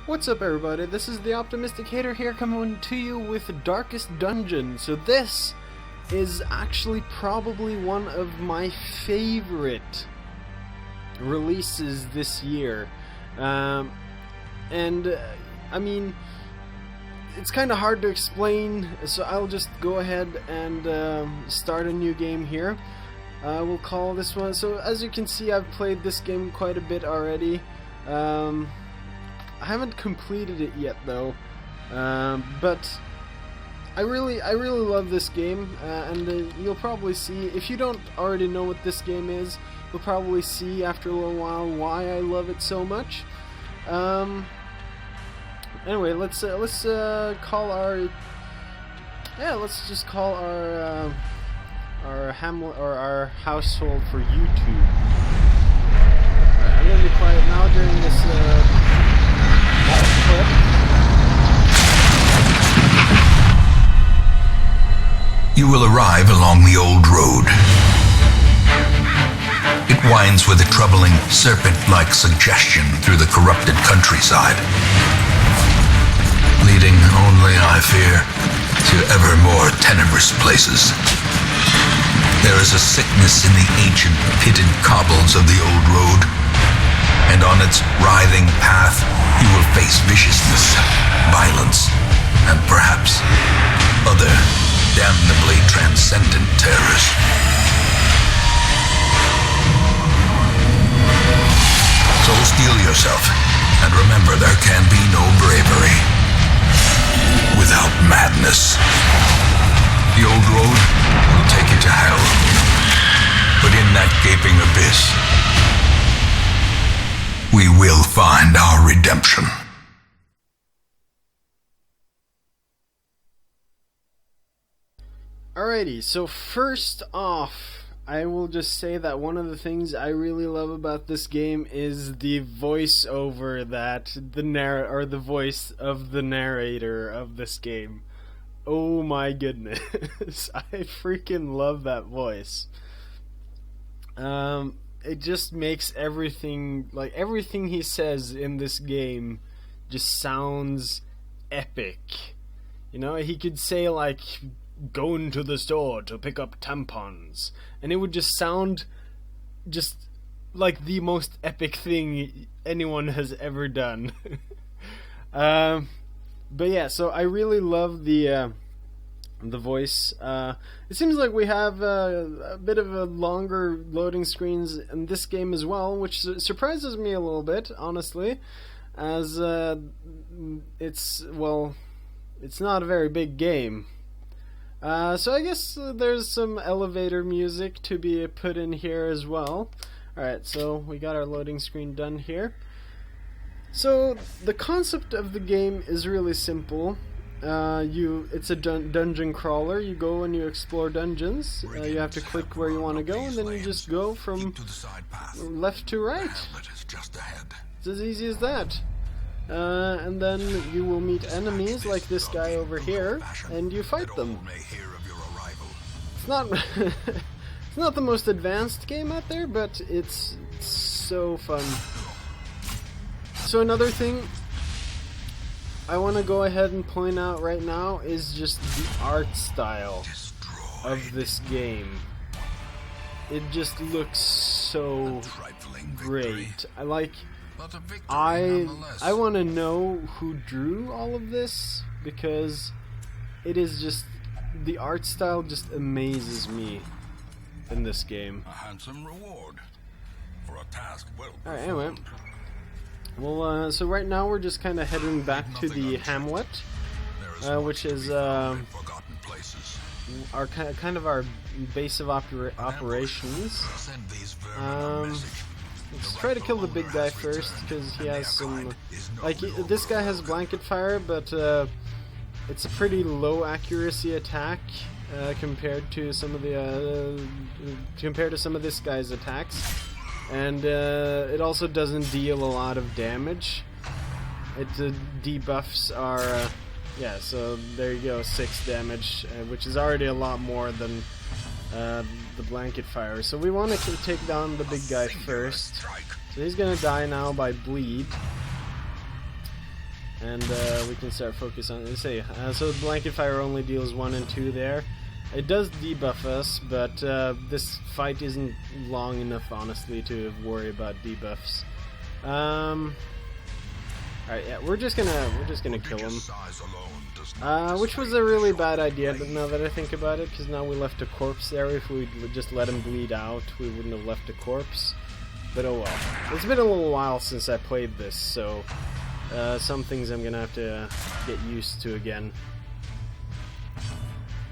What's up, everybody? This is the OptimisticHater here, coming to you with Darkest Dungeon. So this is actually probably one of my favorite releases this year. I mean, it's kind of hard to explain, so I'll just go ahead and start a new game here. We'll call this one, so as you can see, I've played this game quite a bit already. I haven't completed it yet though, but I really love this game, and you'll probably see, if you don't already know what this game is, you'll probably see after a little while why I love it so much. Anyway, let's call our our hamlet or our household for YouTube. Alright, I'm gonna be quiet now during this clip. You will arrive along the old road. It winds with a troubling serpent-like suggestion through the corrupted countryside, leading only, I fear, to ever more tenebrous places. There is a sickness in the ancient pitted cobbles of the old road, and on its writhing path you will face viciousness, violence, and perhaps other damnably transcendent terrors. So steel yourself, and remember there can be no bravery without madness. The old road will take you to hell, but in that gaping abyss, we will find our redemption. Alrighty, so first off, I will just say that one of the things I really love about this game is the voiceover that the voice of the narrator of this game. Oh my goodness, I freaking love that voice. It just makes everything he says in this game just sounds epic. You know, he could say like, "Going to the store to pick up tampons," and it would just sound just like the most epic thing anyone has ever done. But yeah, so I really love the voice. It seems like we have a bit of a longer loading screens in this game as well, which surprises me a little bit, honestly, as it's not a very big game. So I guess there's some elevator music to be put in here as well. Alright, so we got our loading screen done here. So the concept of the game is really simple. It's a dungeon crawler. You go and you explore dungeons. You have to click where you want to go, and then you just go from left to right. It's as easy as that. And then you will meet enemies like this guy over here, and you fight them. It's not it's not the most advanced game out there, but it's so fun. So another thing I want to go ahead and point out right now is just the art style of this game. It just looks so great. I want to know who drew all of this, because it is just, the art style just amazes me in this game. A handsome reward for a task well performed. Alright, anyway. Well, so right now we're just kind of heading back to the hamlet, which is our kind of our base of operations. Let's try to kill the big guy first, because he has some, like, this guy has blanket fire, but it's a pretty low accuracy attack compared to some of this guy's attacks. And it also doesn't deal a lot of damage. Its debuffs are, yeah, so there you go, 6 damage, which is already a lot more than the blanket fire. So we want to take down the big guy first. So he's gonna die now by bleed. and we can start focus on. Let's say so. Blanket fire only deals 1 and 2 there. It does debuff us, but this fight isn't long enough, honestly, to worry about debuffs. Alright, yeah, we're just gonna kill him. Which was a really bad idea, but now that I think about it, because now we left a corpse there. If we just let him bleed out, we wouldn't have left a corpse. But oh well. It's been a little while since I played this, so some things I'm gonna have to get used to again.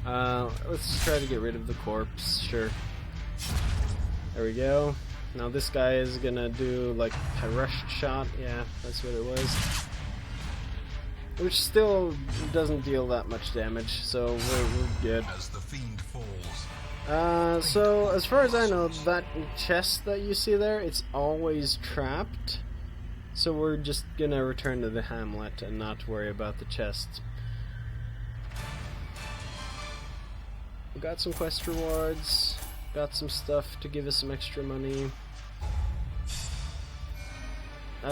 Let's just try to get rid of the corpse, sure. There we go. Now this guy is gonna do like a rushed shot, yeah, that's what it was. Which still doesn't deal that much damage, so we're good. As the fiend falls. So as far as I know, that chest that you see there, it's always trapped. So we're just gonna return to the hamlet and not worry about the chest. We got some quest rewards, got some stuff to give us some extra money.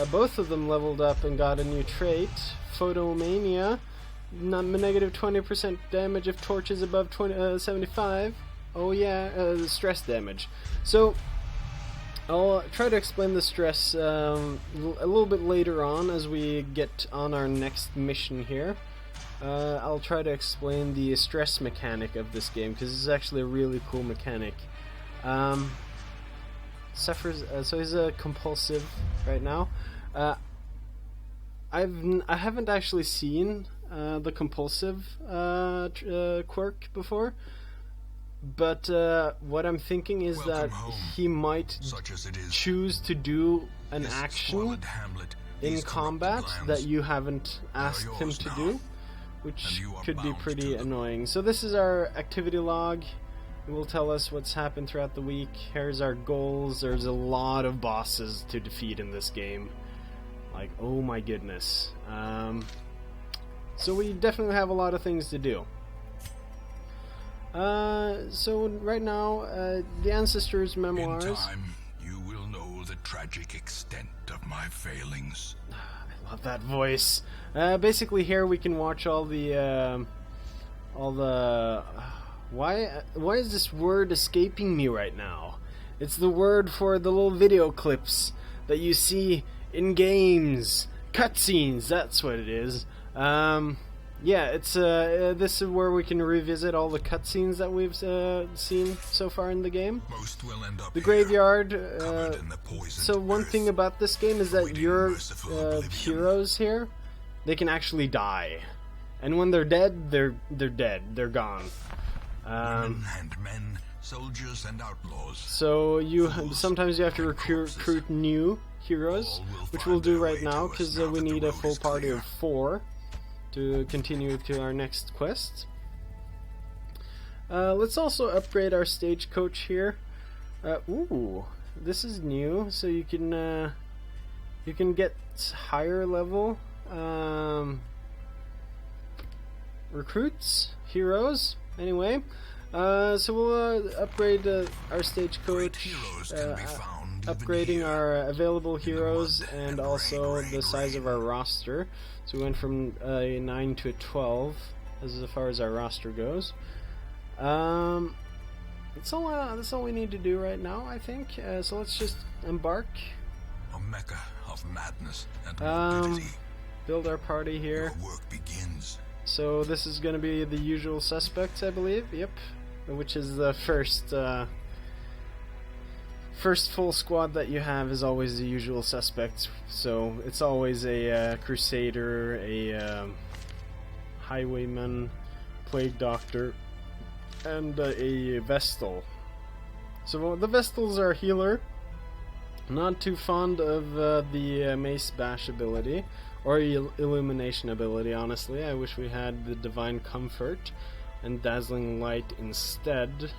Both of them leveled up and got a new trait, Photomania, negative 20% damage if torches above 75. Oh yeah, stress damage. So I'll try to explain the stress a little bit later on as we get on our next mission here. I'll try to explain the stress mechanic of this game, because it's actually a really cool mechanic. Suffers, so he's compulsive right now. I haven't actually seen the compulsive quirk before, but what I'm thinking is that he might choose to do an action in combat that you haven't asked him to do, which could be pretty annoying. So this is our activity log. It will tell us what's happened throughout the week. Here's our goals. There's a lot of bosses to defeat in this game. Like, oh my goodness. So we definitely have a lot of things to do. So right now, the Ancestors' Memoirs. In time, you will know the tragic extent of my failings. I love that voice. Basically, here we can watch all the why is this word escaping me right now? It's the word for the little video clips that you see in games. Cutscenes, that's what it is. Yeah, it's this is where we can revisit all the cutscenes that we've seen so far in the game. Most will end up the graveyard. so one thing about this game is that your heroes here, they can actually die, and when they're dead, they're dead. They're gone. Women and men, soldiers and outlaws. So sometimes you have to recruit new heroes, which we'll do right now because we need a full party of 4 to continue to our next quest. Let's also upgrade our stagecoach here. Ooh, this is new, so you can get higher level recruits, heroes. Anyway, so we'll upgrade our stagecoach, upgrading our available heroes and also the size of our roster. So we went from a 9 to a 12 as far as our roster goes. That's all we need to do right now, I think. So let's just embark. A mecca of madness and morbidity. Build our party here. Your work begins. So this is going to be the usual suspects, I believe. Yep, which is the first full squad that you have is always the usual suspects. So it's always a crusader, a highwayman, plague doctor, and a vestal. So the vestals are a healer. Not too fond of the mace bash ability. Or illumination ability, honestly. I wish we had the divine comfort and dazzling light instead.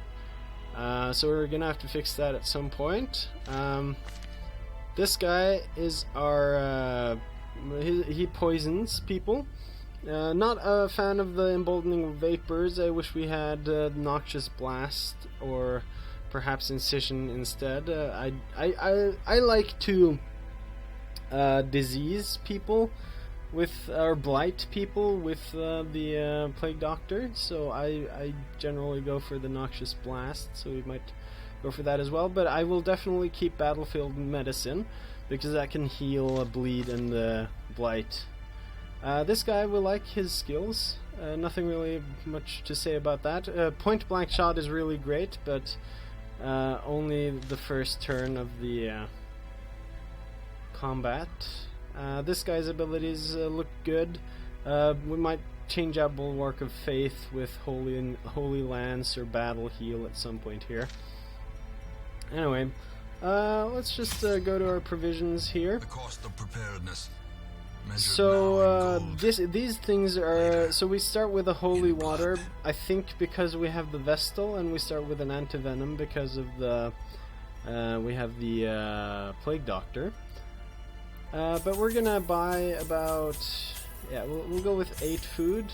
So we're gonna have to fix that at some point. This guy is our he poisons people. Not a fan of the emboldening vapors. I wish we had noxious blast or perhaps incision instead. I like to disease people with our blight people with the plague doctor, so I generally go for the noxious blast, so we might go for that as well. But I will definitely keep battlefield medicine because that can heal a bleed and blight. This guy will like his skills. Nothing really much to say about that. Point blank shot is really great, but only the first turn of the combat. This guy's abilities look good. We might change out Bulwark of Faith with Holy Lance or Battle Heal at some point here. Anyway, let's just go to our provisions here. The cost of preparedness. So these things are. So we start with a holy water. I think because we have the Vestal, and we start with an antivenom because of the we have the plague doctor. But we're gonna buy about, yeah, we'll go with 8 food,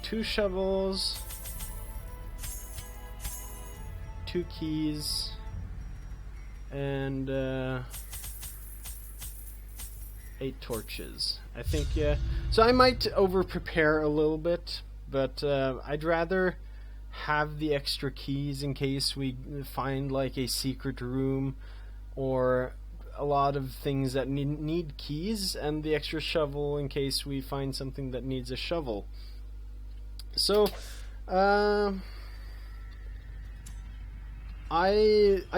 2 shovels, 2 keys, and 8 torches. I think, yeah. So I might over prepare a little bit, but I'd rather have the extra keys in case we find like a secret room or a lot of things that need keys, and the extra shovel in case we find something that needs a shovel. So I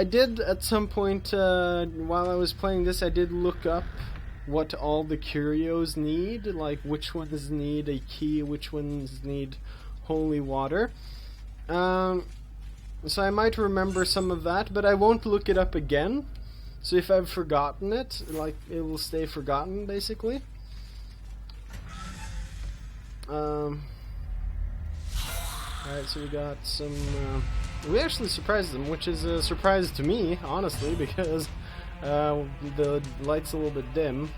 did at some point while I was playing this, I did look up what all the curios need, like which ones need a key, which ones need holy water. So I might remember some of that, but I won't look it up again. So if I've forgotten it, like, it will stay forgotten, basically. Alright, so we got some... we actually surprised them, which is a surprise to me, honestly, because the light's a little bit dim.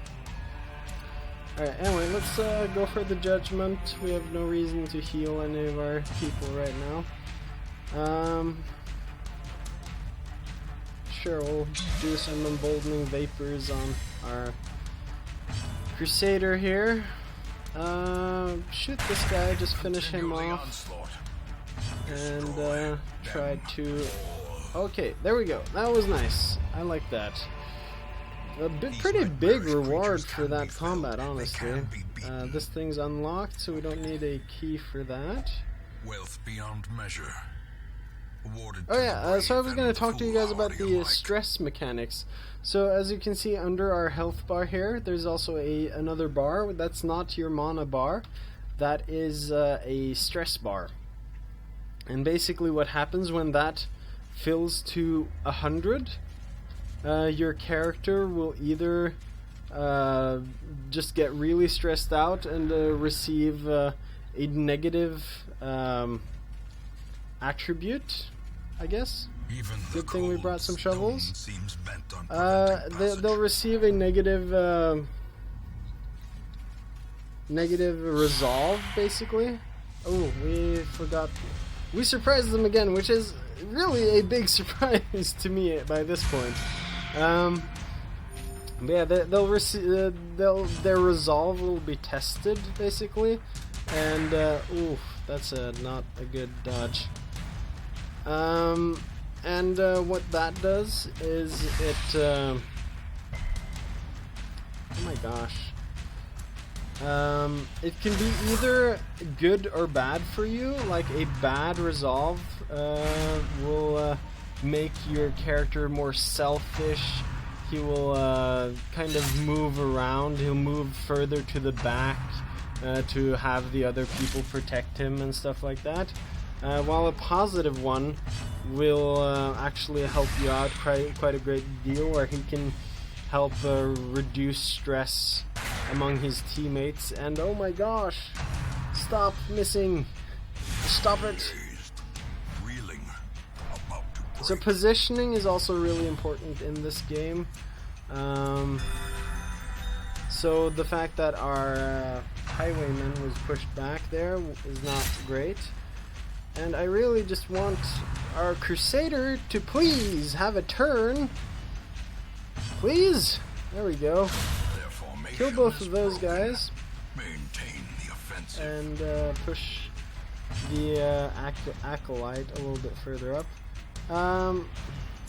Alright, anyway, let's go for the judgment. We have no reason to heal any of our people right now. Sure, we'll do some emboldening vapors on our Crusader here. Shoot this guy, just finish him off. And try to... Okay, there we go. That was nice. I like that. A pretty big reward for that combat, honestly. This thing's unlocked, so we don't need a key for that. Wealth beyond measure. Oh yeah, so I was going to talk to you guys about the stress mechanics. So as you can see under our health bar here, there's also another bar. That's not your mana bar. That is a stress bar. And basically what happens when that fills to 100, your character will either just get really stressed out and receive a negative attribute, I guess. Good thing we brought some shovels. They'll receive a negative resolve, basically. Oh, we forgot. We surprised them again, which is really a big surprise to me by this point. But yeah, they'll receive their resolve will be tested, basically, and oof, that's not a good dodge. And what that does is it, oh my gosh, it can be either good or bad for you. Like a bad resolve will make your character more selfish. He will kind of move around, he'll move further to the back to have the other people protect him and stuff like that. While a positive one will actually help you out quite a great deal, where he can help reduce stress among his teammates. And oh my gosh, stop missing, stop it. So positioning is also really important in this game. So the fact that our highwayman was pushed back there is not great. And I really just want our Crusader to please have a turn. Please? There we go. kill both of those guys. Maintain the offensive. And push the acolyte a little bit further up.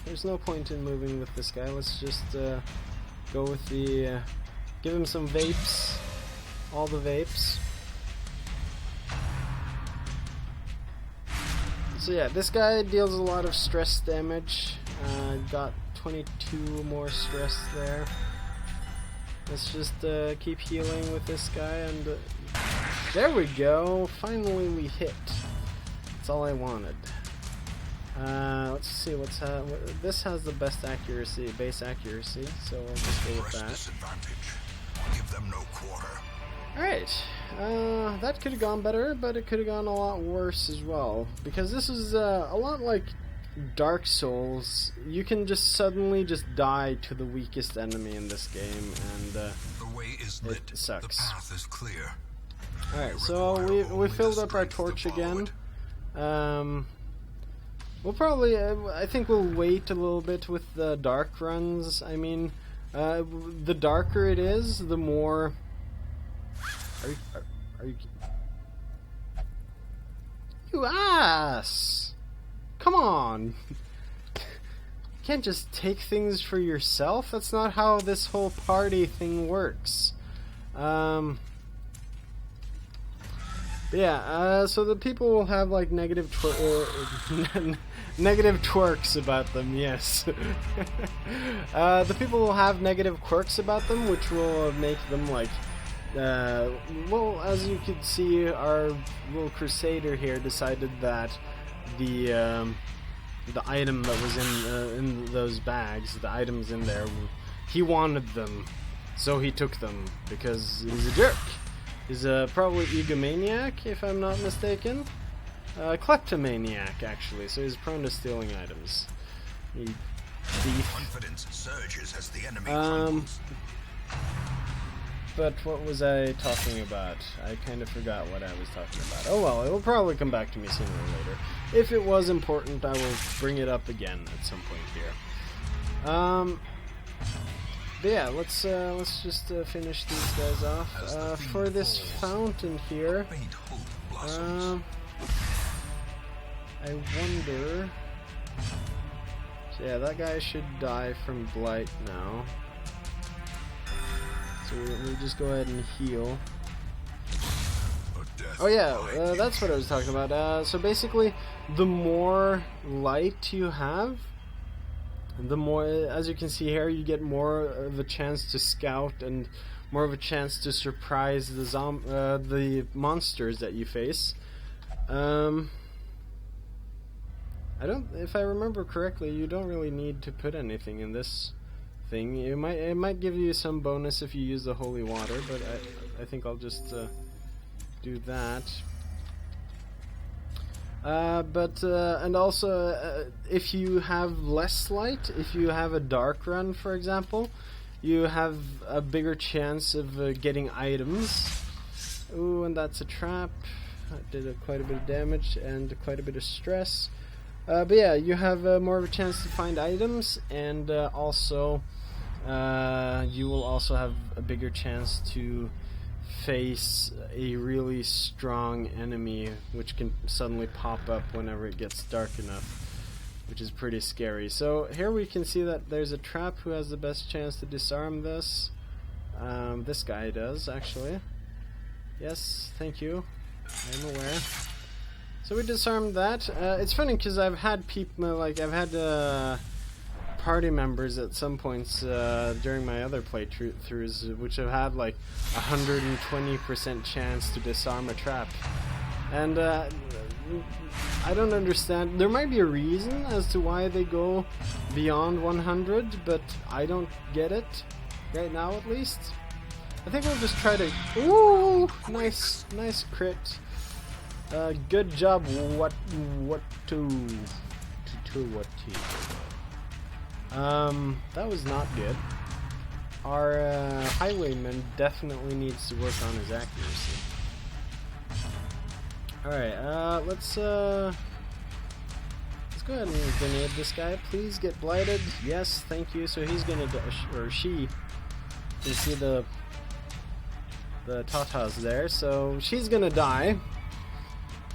There's no point in moving with this guy. Let's just go with the... give him some vapes. All the vapes. So yeah, this guy deals a lot of stress damage. Got 22 more stress there. Let's just keep healing with this guy, and there we go. Finally we hit. That's all I wanted. Let's see what's this has the best accuracy, base accuracy, so I'll just go with that. Disadvantage. Give them no quarter. Alright, that could have gone better, but it could have gone a lot worse as well, because this is a lot like Dark Souls. You can just suddenly just die to the weakest enemy in this game, and the way is lit. It sucks. The path is clear. Alright, so we filled up our torch again. We'll probably, I think we'll wait a little bit with the dark runs. I mean, the darker it is, the more... Are you... You ass! Come on! You can't just take things for yourself. That's not how this whole party thing works. Yeah, so the people will have like negative negative twerks about them, yes. The people will have negative quirks about them, which will make them like, well, as you can see, our little crusader here decided that the item that was in those bags, the items in there, he wanted them, so he took them because he's a jerk. He's probably egomaniac, if I'm not mistaken. Kleptomaniac, actually, so he's prone to stealing items. Thief. Confidence surges as the enemy crumbles. But what was I talking about? I kind of forgot what I was talking about. Oh well, it will probably come back to me sooner or later. If it was important, I will bring it up again at some point here. But yeah, let's just finish these guys off. For this fountain here, I wonder... So yeah, that guy should die from blight now. So we'll just go ahead and heal. Oh yeah, that's what I was talking about. So basically, the more light you have, the more, as you can see here, you get more of a chance to scout and more of a chance to surprise the monsters that you face. If I remember correctly, you don't really need to put anything in this thing. It might give you some bonus if you use the holy water, but I think I'll just do that. And also, if you have less light, if you have a dark run, for example, you have a bigger chance of getting items. Ooh, and that's a trap. That did quite a bit of damage and quite a bit of stress. But yeah, you have more of a chance to find items, and also you will also have a bigger chance to face a really strong enemy, which can suddenly pop up whenever it gets dark enough, which is pretty scary. So here we can see that there's a trap. Who has the best chance to disarm this? This guy does, actually. Yes, thank you. I'm aware. So we disarmed that. It's funny because I've had people, like I've had party members at some points during my other playthroughs, which have had like 120% chance to disarm a trap, and I don't understand. There might be a reason as to why they go beyond 100, but I don't get it right now, at least. I think we'll just try to... Ooh, nice crit. Good job. What that was not good. Our highwayman definitely needs to work on his accuracy. Alright, let's go ahead and grenade this guy. Please get blighted. Yes, thank you. So he's gonna, or she, you see the the Tata's there, so she's gonna die.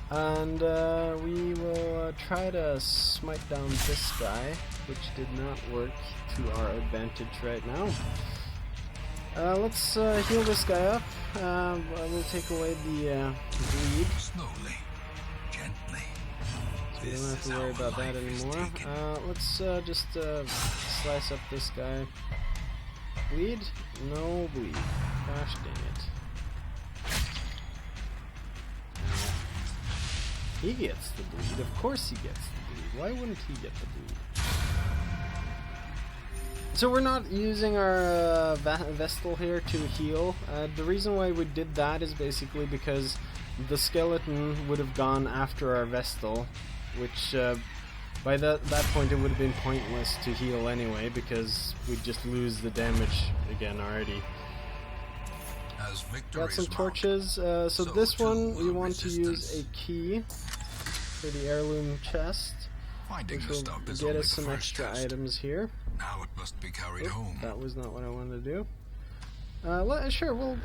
And we will try to smite down this guy, which did not work to our advantage right now. Let's heal this guy up. We'll take away the bleed. Slowly, gently. So we don't have to worry about that anymore. Let's just slice up this guy. Bleed? No bleed. Gosh dang it. He gets the bleed. Of course he gets the bleed. Why wouldn't he get the bleed? So we're not using our Vestal here to heal. The reason why we did that is basically because the skeleton would have gone after our Vestal, which by that point it would have been pointless to heal anyway, because we'd just lose the damage again already. Got some torches. So this one we want to use a key for the heirloom chest, which will get us some extra items here. Now it must be carried home. That was not what I wanted to do. Sure, we'll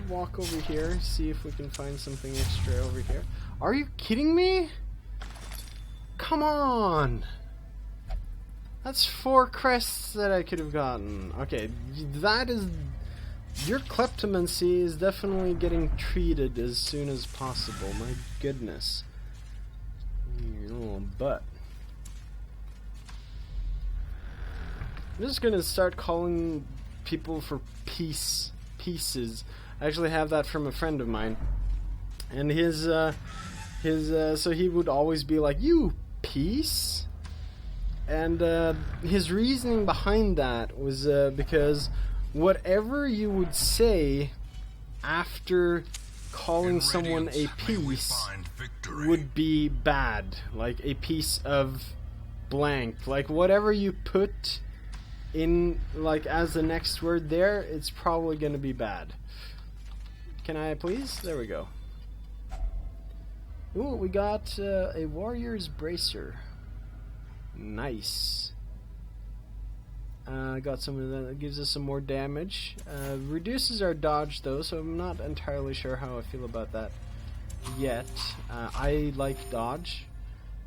walk over here, see if we can find something extra over here. Are you kidding me? Come on! That's 4 crests that I could have gotten. Okay, that is... Your kleptomancy is definitely getting treated as soon as possible. My goodness. Your little butt. I'm just gonna start calling people for pieces. I actually have that from a friend of mine, and so he would always be like, "You piece," and his reasoning behind that was because whatever you would say after calling someone a piece would be bad, like a piece of blank, like whatever you put in like as the next word there, it's probably going to be bad. Can I please? There we go. Ooh, we got a warrior's bracer. Nice. Got some of that. Gives us some more damage. Reduces our dodge though, so I'm not entirely sure how I feel about that yet. I like dodge.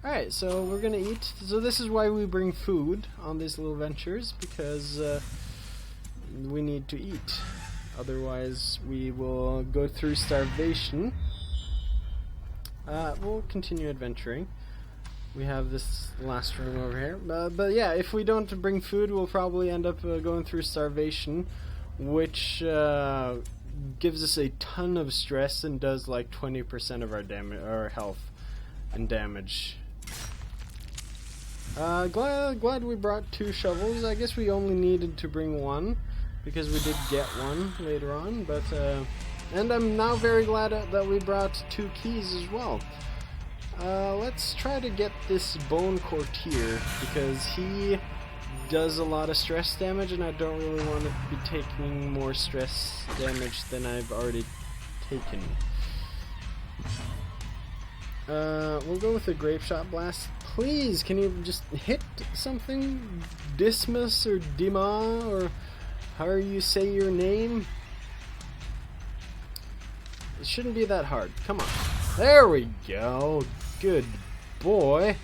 Alright, so we're gonna eat. So this is why we bring food on these little ventures, because we need to eat. Otherwise we will go through starvation. We'll continue adventuring. We have this last room over here. But yeah, if we don't bring food, we'll probably end up going through starvation, which gives us a ton of stress and does like 20% of our damage, our health and damage. Glad we brought 2 shovels. I guess we only needed to bring 1, because we did get 1 later on, but and I'm now very glad that we brought 2 keys as well. Let's try to get this Bone Courtier, because he does a lot of stress damage, and I don't really want to be taking more stress damage than I've already taken. We'll go with the Grape Shot Blast. Please, can you just hit something? Dismas or Dima, or however you say your name? It shouldn't be that hard. Come on. There we go. Good boy.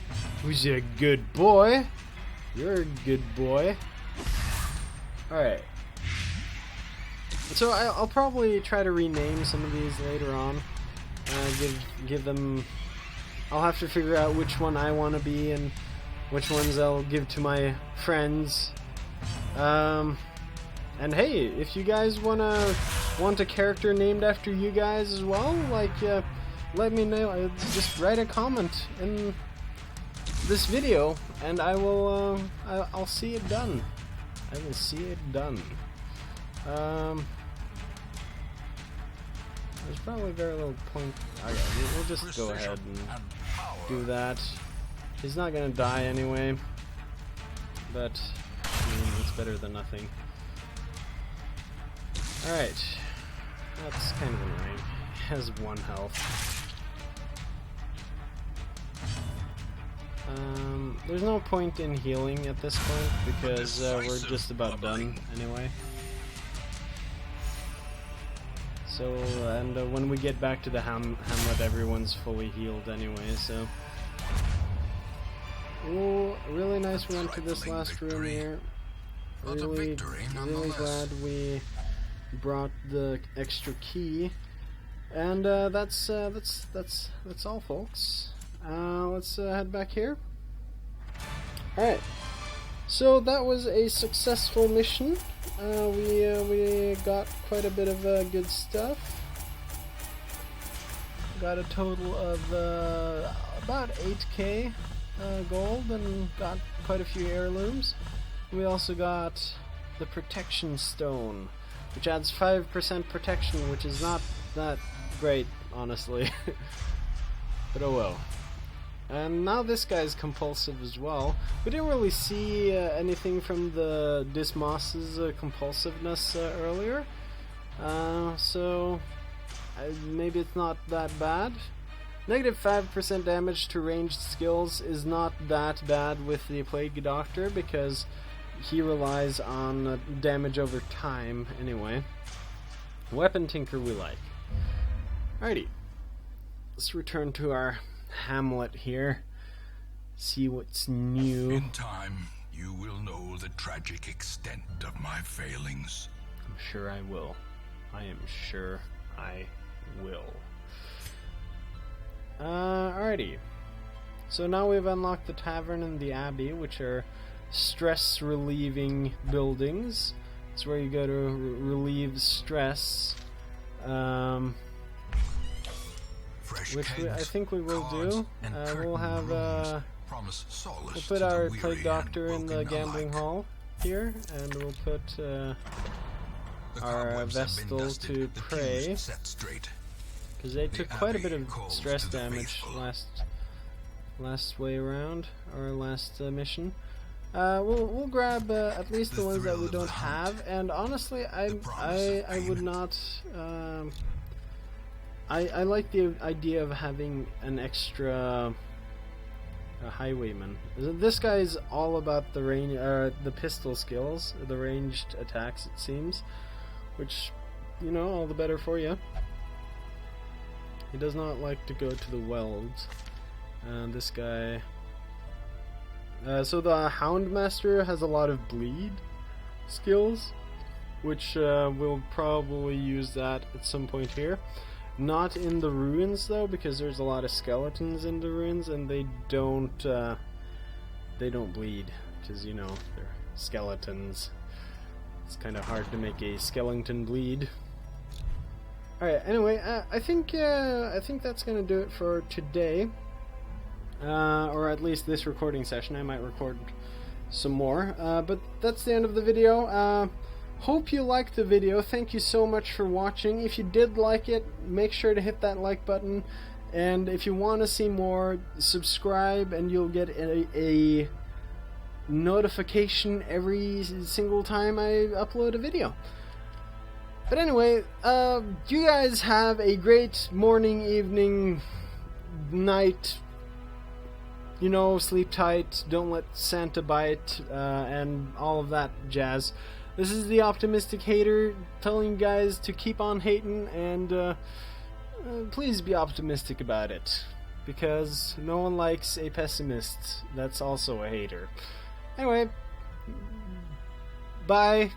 Who's a good boy? You're a good boy. Alright. So I'll probably try to rename some of these later on. Give them... I'll have to figure out which one I want to be and which ones I'll give to my friends. And hey, if you guys want a character named after you guys as well, like, let me know. Just write a comment in this video, and I will. I'll see it done. I will see it done. There's probably very little point. Okay, we'll just go ahead and do that. He's not gonna die anyway, but I mean, it's better than nothing. Alright, that's kind of annoying. He has 1 health. There's no point in healing at this point, because we're just about done anyway. So, and when we get back to the hamlet, everyone's fully healed anyway, so... Ooh, really nice we went to this last room here. Really glad we brought the extra key. And that's all, folks. Let's head back here. Alright, so that was a successful mission. We got quite a bit of good stuff. Got a total of about 8k gold and got quite a few heirlooms. We also got the protection stone, which adds 5% protection, which is not that great, honestly. But oh well. And now this guy's compulsive as well. We didn't really see anything from the Dismos's compulsiveness earlier, so maybe it's not that bad. Negative 5% damage to ranged skills is not that bad with the Plague Doctor because he relies on damage over time anyway. Weapon Tinker we like. Alrighty, let's return to our hamlet here, see what's new. In time, you will know the tragic extent of my failings. I'm sure I will. I am sure I will. Alrighty. So now we've unlocked the tavern and the abbey, which are stress-relieving buildings. It's where you go to relieve stress. Which I think we will do. We'll have we'll put our Plague Doctor in the gambling hall here, and we'll put our Vestal to pray, because they took quite a bit of stress damage last way around, or last mission. We'll grab at least the ones that we don't have, and honestly, I would not. I like the idea of having an extra highwayman. This guy's all about the range, the pistol skills, the ranged attacks, it seems, which, you know, all the better for you. He does not like to go to the welds. This guy. So the Houndmaster has a lot of bleed skills, which we'll probably use that at some point here. Not in the ruins though, because there's a lot of skeletons in the ruins, and they don't bleed, because you know they're skeletons. It's kind of hard to make a skeleton bleed. All right. Anyway, I think that's gonna do it for today, or at least this recording session. I might record some more, but that's the end of the video. Hope you liked the video. Thank you so much for watching. If you did like it, make sure to hit that like button, and if you want to see more, subscribe, and you'll get a notification every single time I upload a video. But anyway, you guys have a great morning, evening, night. You know, sleep tight, don't let Santa bite, and all of that jazz. This is the Optimistic Hater telling you guys to keep on hating, and please be optimistic about it, because no one likes a pessimist that's also a hater. Anyway, bye.